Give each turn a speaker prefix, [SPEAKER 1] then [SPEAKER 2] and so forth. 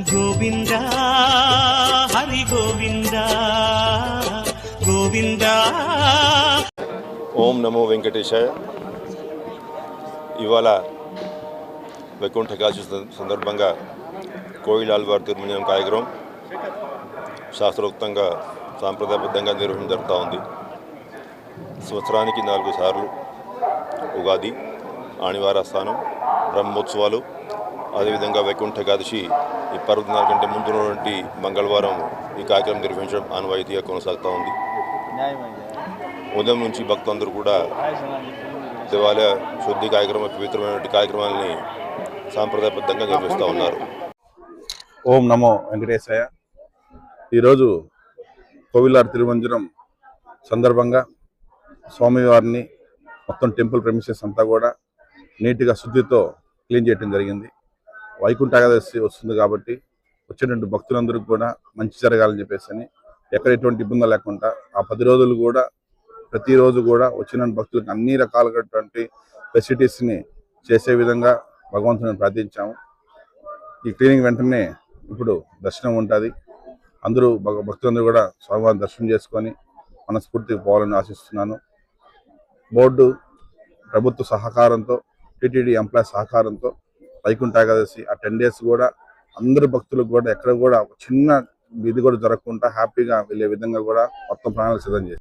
[SPEAKER 1] గోవింద హరి గోవింద గోవింద.
[SPEAKER 2] ఓం నమో వెంకటేశాయ. ఇవాళ వైకుంఠ ఏకాదశి సందర్భంగా కోయిల్ ఆళ్వార్ తిరుమంజనం కార్యక్రమం శాస్త్రోక్తంగా సాంప్రదాయబద్ధంగా నిర్వహణ జరుగుతూ ఉంది. సంవత్సరానికి 4 సార్లు ఉగాది, ఆణివార స్థానం, బ్రహ్మోత్సవాలు, అదేవిధంగా వైకుంఠ ఏకాదశి ఈ పర్వదినాల కంటే ముందు ఉన్నటువంటి మంగళవారం ఈ కార్యక్రమం నిర్వహించడం ఆనవాయితీగా కొనసాగుతూ ఉంది. ఉదయం నుంచి భక్తులందరూ కూడా దేవాలయ శుద్ధి కార్యక్రమం, పవిత్రమైనటువంటి కార్యక్రమాలని సాంప్రదాయబద్ధంగా నిర్వహిస్తూ ఉన్నారు.
[SPEAKER 3] ఓం నమో వెంకటేశాయ. ఈరోజు కోవిలార్ తిరుమంజనం సందర్భంగా స్వామివారిని మొత్తం టెంపుల్ ప్రెమిసెస్ అంతా కూడా నీట్గా శుద్ధితో క్లీన్ చేయడం జరిగింది. వైకుంఠ ఏకాదశి వస్తుంది కాబట్టి వచ్చేటువంటి భక్తులందరికీ కూడా మంచి జరగాలని చెప్పేసి ఎక్కడ ఎటువంటి ఇబ్బందులు లేకుండా ఆ 10 రోజులు కూడా ప్రతిరోజు కూడా వచ్చిన భక్తులకు అన్ని రకాలైనటువంటి ఫెసిలిటీస్ని చేసే విధంగా భగవంతుని ప్రార్థించాము. ఈ క్లీనింగ్ వెంటనే ఇప్పుడు దర్శనం ఉంటుంది. అందరూ భక్తులందరూ కూడా స్వామివారిని దర్శనం చేసుకొని మనస్ఫూర్తిగా పోవాలని ఆశిస్తున్నాను. బోర్డు ప్రభుత్వ సహకారంతో, టీటీడీ ఎంప్లాయ్ సహకారంతో వైకుంఠ ఏకాదశి ఆ 10 days కూడా అందరు భక్తులకు కూడా ఎక్కడ కూడా చిన్న ఇది కూడా జరగకుండా హ్యాపీగా వెళ్ళే విధంగా కూడా మొత్తం ప్రణాళిక సిద్ధం చేసి